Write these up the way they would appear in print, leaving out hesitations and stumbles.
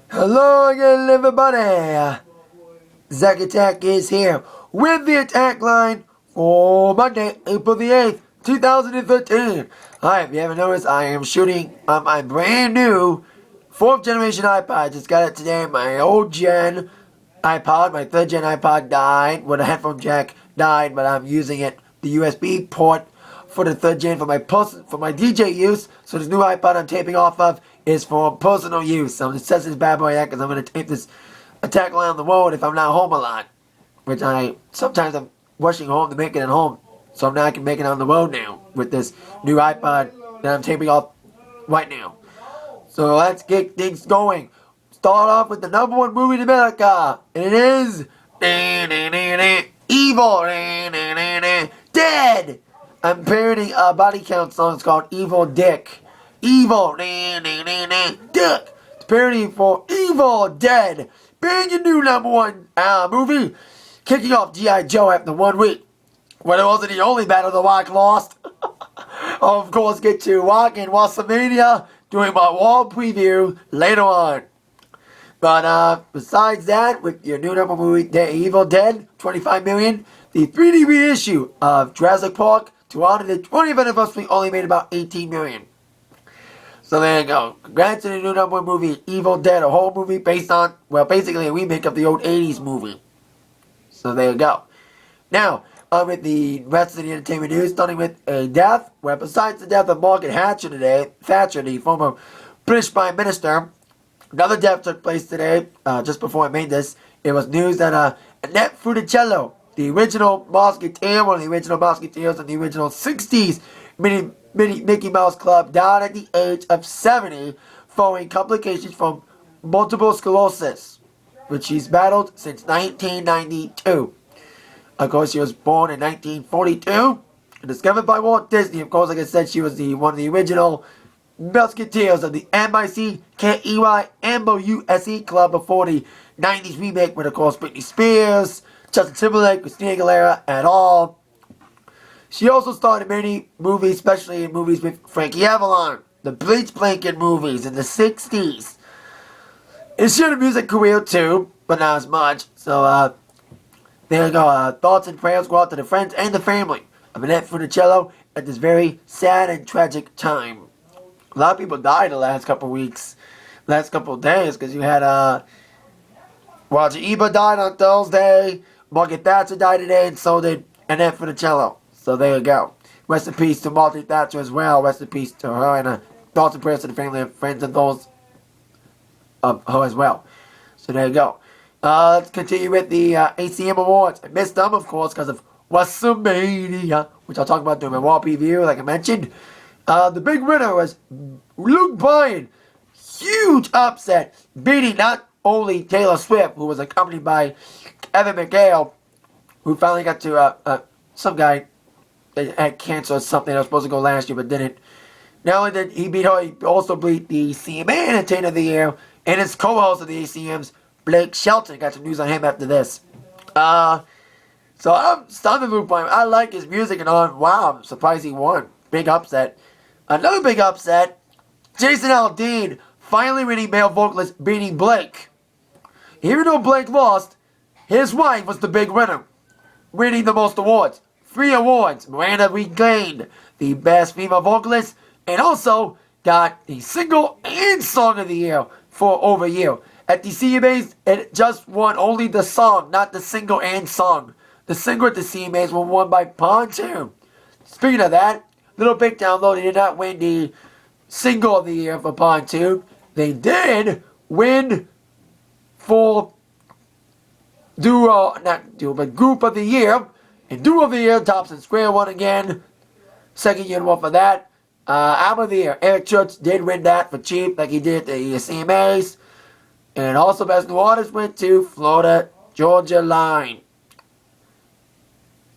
Hello again, everybody. Zack Attack is here with the Atakline for Monday, April the 8th, 2013. Alright, if you haven't noticed, I am shooting on my brand new 4th generation iPod. Just got it today. My old gen iPod, my 3rd gen iPod died when a headphone jack died, but I'm using it, the USB port for the 3rd gen for my DJ use. So this new iPod I'm taping off of is for personal use. So I'm just testing this bad boy out because I'm going to tape this Atakline on the road if I'm not home a lot. Which sometimes I'm rushing home to make it at home. So now I can make it on the road now with this new iPod that I'm taping off right now. So let's get things going. Start off with the #1 movie in America. And it is Evil Dead. I'm parodying a body count song. It's called Evil Dick. Evil Dick. It's parodying for Evil Dead. Being your new #1 movie. Kicking off G.I. Joe after 1 week. When it wasn't the only battle the Rock lost. Of course, get to Rock and WrestleMania doing my wall preview later on. But besides that, with your new #1 movie, Evil Dead, 25 million, the 3D reissue of Jurassic Park to honor the 20th anniversary only made about 18 million. So there you go. Congrats to the new #1 movie, Evil Dead, a whole movie based on, well, basically a remake of the old 80s movie. So there you go. Now, with the rest of the entertainment news, starting with a death, where besides the death of Margaret Thatcher, the former British Prime Minister, another death took place today, just before I made this. It was news that Annette Funicello, the original Musketeer, one of the original Musketeers in the original 60s Mickey Mouse Club, died at the age of 70 following complications from multiple sclerosis, which she's battled since 1992. Of course, she was born in 1942 and discovered by Walt Disney. Of course, like I said, she was one of the original Musketeers of the MICKEYMOUSE Club before the 90s remake with, of course, Britney Spears, Justin Timberlake, Christina Aguilera, and all. She also starred in many movies, especially in movies with Frankie Avalon, the Bleach Blanket movies in the 60s. And she had a music career too, but not as much. So, there you go. Thoughts and prayers go out to the friends and the family of Annette Funicello at this very sad and tragic time. A lot of people died the last couple weeks, last couple of days, because you had Roger Ebert died on Thursday, Margaret Thatcher died today, and so did Annette Funicello. So there you go. Rest in peace to Margaret Thatcher as well. Rest in peace to her, and thoughts and prayers to the family and friends and those of her as well. So there you go. Let's continue with the ACM Awards. I missed them, of course, because of WrestleMania, which I'll talk about during my Raw preview, like I mentioned. The big winner was Luke Bryan. Huge upset, beating not only Taylor Swift, who was accompanied by Evan McHale, who finally got to some guy that had cancer or something that was supposed to go last year but didn't. Not only did he beat her, he also beat the CMA Entertainer of the Year and his co-host of the ACMs, Blake Shelton. Got some news on him after this. So I'm stunned with Luke Bryan. I like his music and all. Wow, I'm surprised he won. Big upset. Another big upset, Jason Aldean finally winning male vocalist, beating Blake. Even though Blake lost, his wife was the big winner, winning the most awards. 3 awards. Miranda regained the best female vocalist and also got the single and song of the year for over a year. At the CMAs, it just won only the song, not the single and song. The single at the CMAs were won by Pontoon. Speaking of that, little big down low, they did not win the single of the year for Pontoon. They did win for group of the year. And duo of the year, Thompson Square won again. Second year one for that. Album of the year, Eric Church did win that for cheap, like he did at the CMAs. And also Best New Artist went to Florida Georgia Line.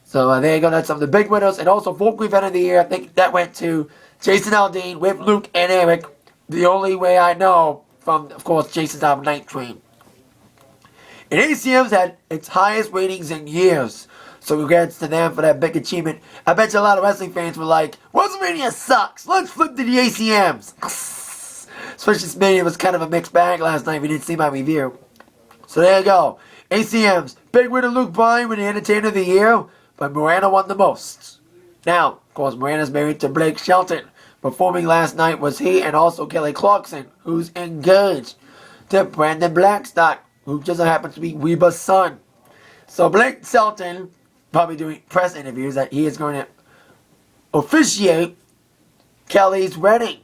So there you go, that's some of the big winners. And also Vocal Event of the Year, I think that went to Jason Aldean with Luke and Eric. The only way I know from, of course, Jason's album Night Train. And ACM's had its highest ratings in years. So congrats to them for that big achievement. I bet you a lot of wrestling fans were like, WrestleMania sucks. Let's flip to the ACMs. Especially since maybe it was kind of a mixed bag last night if you didn't see my review. So there you go. ACM's big winner Luke Bryan with the Entertainer of the Year, but Miranda won the most. Now, of course, Miranda's married to Blake Shelton. Performing last night was he and also Kelly Clarkson, who's engaged to Brandon Blackstock, who just happens to be Reba's son. So Blake Shelton, probably doing press interviews, that he is going to officiate Kelly's wedding.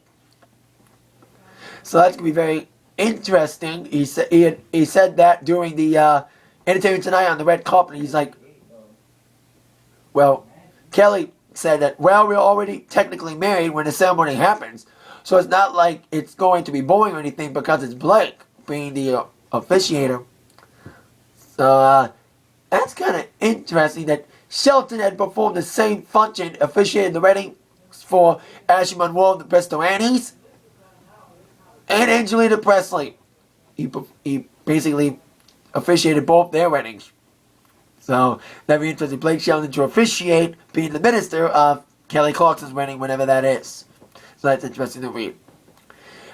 So that's going to be very interesting. He said that during the Entertainment Tonight on the red carpet. He's like, well, Kelly said that, well, we're already technically married when the ceremony happens. So it's not like it's going to be boring or anything because it's Blake being the officiator. So that's kind of interesting that Shelton had performed the same function officiating the wedding for Ashley Monroe of the Bristol Annies and Angelina Presley. He basically officiated both their weddings. So that'd be interesting. Blake Shelton to officiate being the minister of Kelly Clarkson's wedding, whenever that is. So that's interesting to read.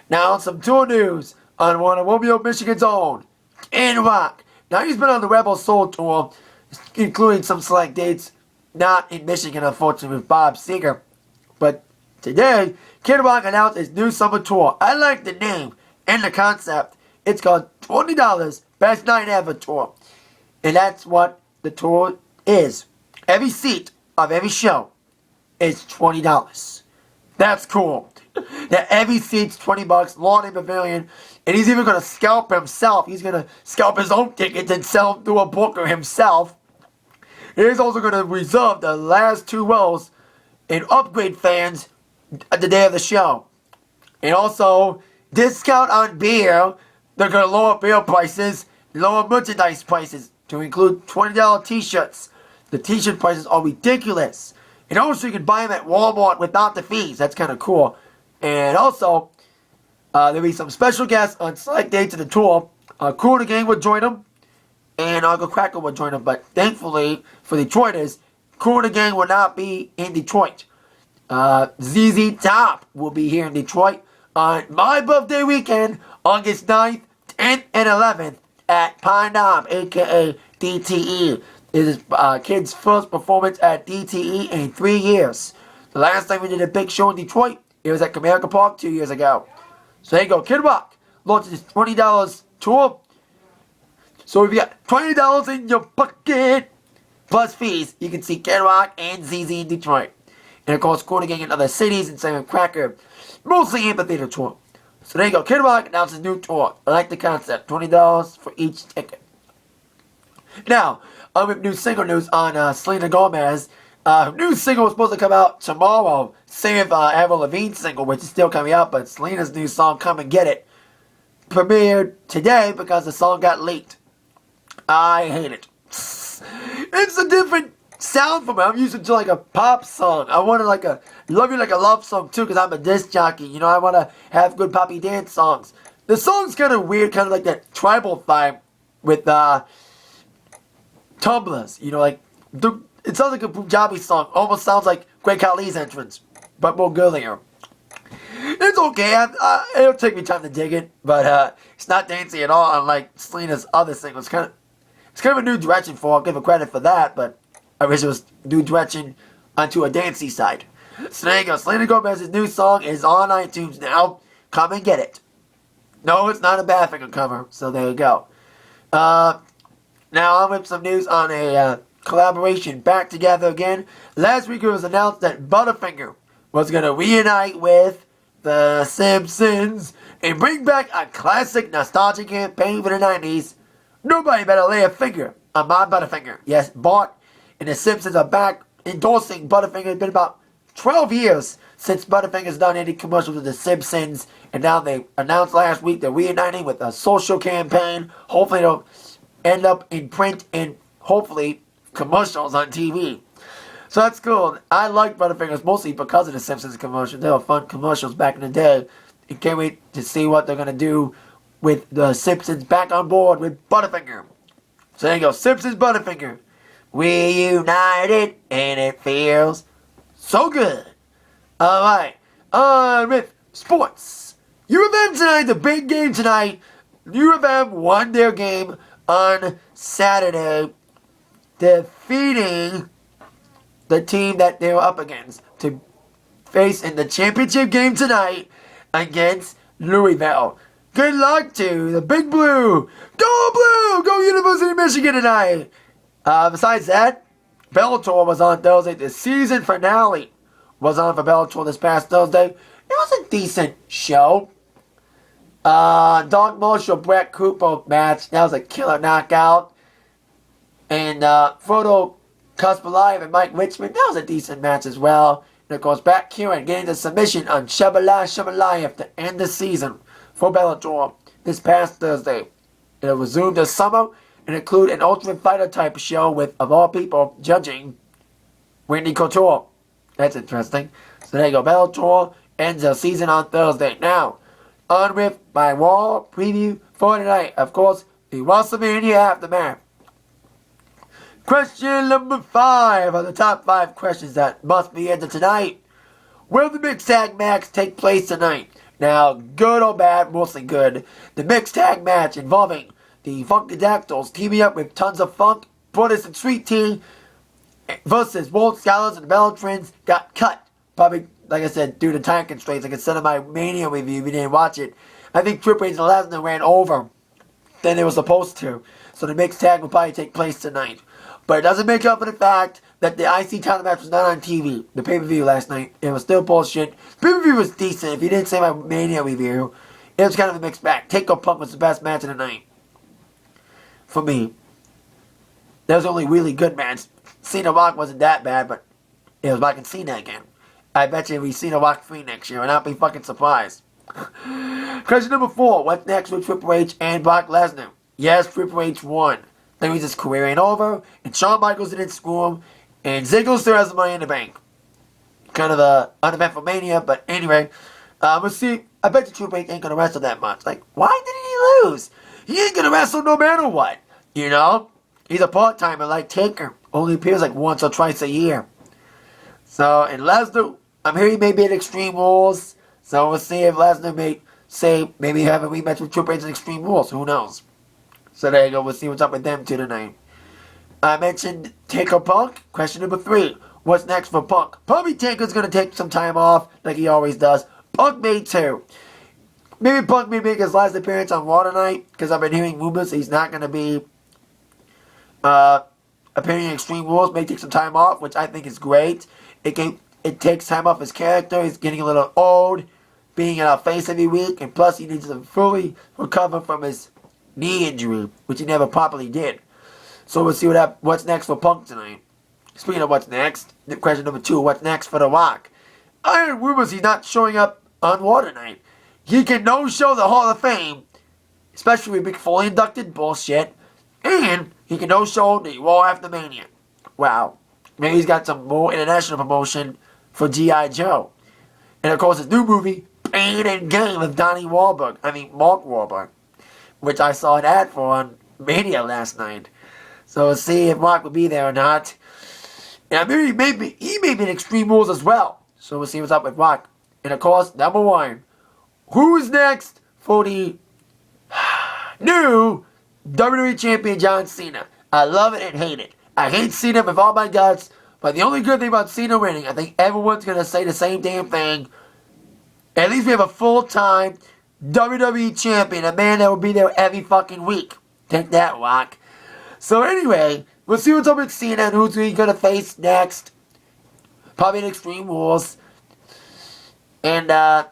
Now some tour news on one of Romeo, Michigan's own, Kid Rock. Now he's been on the Rebel Soul tour, including some select dates, not in Michigan, unfortunately, with Bob Seger. But today, Kid Rock announced his new summer tour. I like the name and the concept. It's called $20 Best Night Ever Tour. And that's what the tour is. Every seat of every show is $20. That's cool. That every seat's $20, Lawn and Pavilion. And he's even going to scalp himself. He's going to scalp his own tickets and sell them to a booker himself. He's also going to reserve the last 2 rows and upgrade fans the day of the show. And also, discount on beer. They're going to lower beer prices, lower merchandise prices to include $20 t-shirts. The t-shirt prices are ridiculous. And also you can buy them at Walmart without the fees. That's kind of cool. And also, there'll be some special guests on select dates of the tour. Cool and the Gang will join them. And Uncle Cracker will join them. But thankfully, for Detroiters, Cool and the Gang will not be in Detroit. ZZ Top will be here in Detroit on my birthday weekend, August 9th, 10th, and 11th at Pine Knob, a.k.a. DTE. It is Kid's first performance at DTE in 3 years. The last time we did a big show in Detroit, it was at Comerica Park 2 years ago. So there you go. Kid Rock launches his $20 tour. So if you got $20 in your pocket, plus fees, you can see Kid Rock and ZZ in Detroit. And of course, Corner Gang in other cities, and same with Cracker. Mostly amphitheater tour. So there you go. Kid Rock announced his new tour. I like the concept. $20 for each ticket. Now, with new single news on Selena Gomez. New single was supposed to come out tomorrow. Same with Avril Lavigne's single, which is still coming out. But Selena's new song, Come and Get It, premiered today because the song got leaked. I hate it. It's a different sound for me. I'm used to like a pop song. I wanted like a Love You Like a Love song too, because I'm a disc jockey. You know, I want to have good poppy dance songs. The song's kind of weird, kind of like that tribal vibe with tumblers. You know, like it sounds like a Punjabi song. Almost sounds like Greg Khali's entrance, but more girlier. It's okay. It'll take me time to dig it, but it's not dancey at all. Unlike Selena's other singles, it's kind of a new direction for. I'll give her credit for that, but I wish it was new direction onto a dancey side. So there you go. Selena Gomez's new song is on iTunes now. Come and get it. No, it's not a Butterfinger cover. So there you go. Now I'm with some news on a collaboration back together again. Last week it was announced that Butterfinger was going to reunite with the Simpsons and bring back a classic nostalgia campaign for the 90s. Nobody better lay a finger on my Butterfinger. Yes, Bart and the Simpsons are back endorsing Butterfinger. It's been about 12 years since Butterfinger's done any commercials with the Simpsons. And now they announced last week they're reuniting with a social campaign. Hopefully it'll end up in print and hopefully commercials on TV. So that's cool. I like Butterfingers mostly because of the Simpsons commercials. They were fun commercials back in the day. And can't wait to see what they're going to do with the Simpsons back on board with Butterfinger. So there you go. Simpsons Butterfinger. Reunited and it feels so good. Alright. On with sports. U of M tonight, the big game tonight. U of M won their game on Saturday, defeating the team that they were up against to face in the championship game tonight against Louisville. Good luck to the Big Blue. Go Blue! Go University of Michigan tonight. Besides that, Bellator was on Thursday. The season finale was on for Bellator this past Thursday. It was a decent show. Don Marshall, Brett Cooper match. That was a killer knockout. And Frodo Kuspalayev and Mike Richmond. That was a decent match as well. And of course, back here and getting the submission on Shabalayev to end the season for Bellator this past Thursday. It'll resume this summer and include an Ultimate Fighter type show with, of all people, judging Randy Couture. That's interesting. So there you go. Bellator ends the season on Thursday. Now, on with my Raw preview for tonight. Of course, the WrestleMania Aftermath. Question number 5 of the top 5 questions that must be answered tonight. Will the mixed tag match take place tonight? Now, good or bad, mostly good. The mixed tag match involving the Funkadactyls teaming up with Tons of Funk, Brothers and Sweet Tea versus World Scholars and the Bellatrins got cut. Probably, like I said, due to time constraints. Like I said in my Mania review, if you didn't watch it, I think Triple H and Lesnar ran over than they were supposed to. So the mixed tag will probably take place tonight. But it doesn't make up for the fact that the IC title match was not on TV. The pay-per-view last night, it was still bullshit. The pay-per-view was decent. If you didn't say my Mania review, it was kind of a mixed bag. Takeover Punk was the best match of the night. For me. That was the only really good match. Cena Rock wasn't that bad, but it was Rock and Cena again. I bet you we see Cena Rock 3 next year, and I'll be fucking surprised. Question number 4. What's next with Triple H and Brock Lesnar? Yes, Triple H won. That means his career ain't over, and Shawn Michaels didn't screw him, and Ziggler still has the Money in the Bank. Kind of a uneventful Mania, but anyway, we'll see. I bet you Triple H ain't gonna wrestle that much. Like, why did he lose? He ain't gonna wrestle no matter what, you know? He's a part-timer like Taker. Only appears like once or twice a year. So, and Lesnar, I'm hearing he may be at Extreme Rules, so we'll see if Lesnar may say, maybe have a rematch with Triple H at Extreme Rules, who knows? So there you go, we'll see what's up with them two tonight. I mentioned Taker Punk. Question number 3. What's next for Punk? Probably Taker's going to take some time off, like he always does. Punk may too. Maybe Punk may make his last appearance on Raw tonight, because I've been hearing rumors he's not going to be appearing in Extreme Rules. May take some time off, which I think is great. It takes time off his character. He's getting a little old, being in our face every week, and plus he needs to fully recover from his knee injury, which he never properly did. So we'll see what's next for Punk tonight. Speaking of what's next, question number 2, what's next for The Rock? I heard rumors he's not showing up on Raw tonight. He can no-show the Hall of Fame, especially with Mick Foley inducted, bullshit, and he can no-show the Raw after Mania. Wow. Maybe he's got some more international promotion for G.I. Joe. And of course his new movie, Pain and Gain with Mark Wahlberg, which I saw an ad for on Mania last night. So we'll see if Rock will be there or not. And he may be in Extreme Rules as well. So we'll see what's up with Rock. And of course, number 1, who's next for the new WWE Champion John Cena? I love it and hate it. I hate Cena with all my guts, but the only good thing about Cena winning, I think everyone's going to say the same damn thing. At least we have a full-time WWE Champion, a man that will be there every fucking week. Take that, Rock. So anyway, we'll see what's up with Cena and who's he going to face next. Probably in Extreme Rules. And on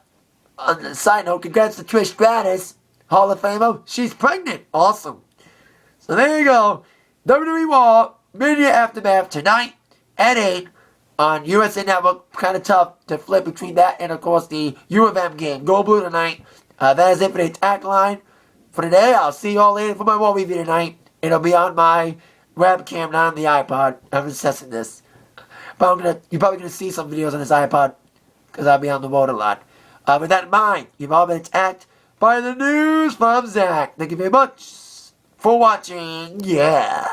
the side note, congrats to Trish Stratus, Hall of Famer. She's pregnant. Awesome. So there you go. WWE Raw, Mania Aftermath tonight at 8 on USA Network. Kind of tough to flip between that and, of course, the U of M game. Go Blue tonight. That is it for the Atakline for today. I'll see you all later for my Raw review tonight. It'll be on my webcam, not on the iPod. I'm just testing this. But you're probably going to see some videos on this iPod because I'll be on the road a lot. With that in mind, you've all been attacked by the news from Zach. Thank you very much for watching. Yeah.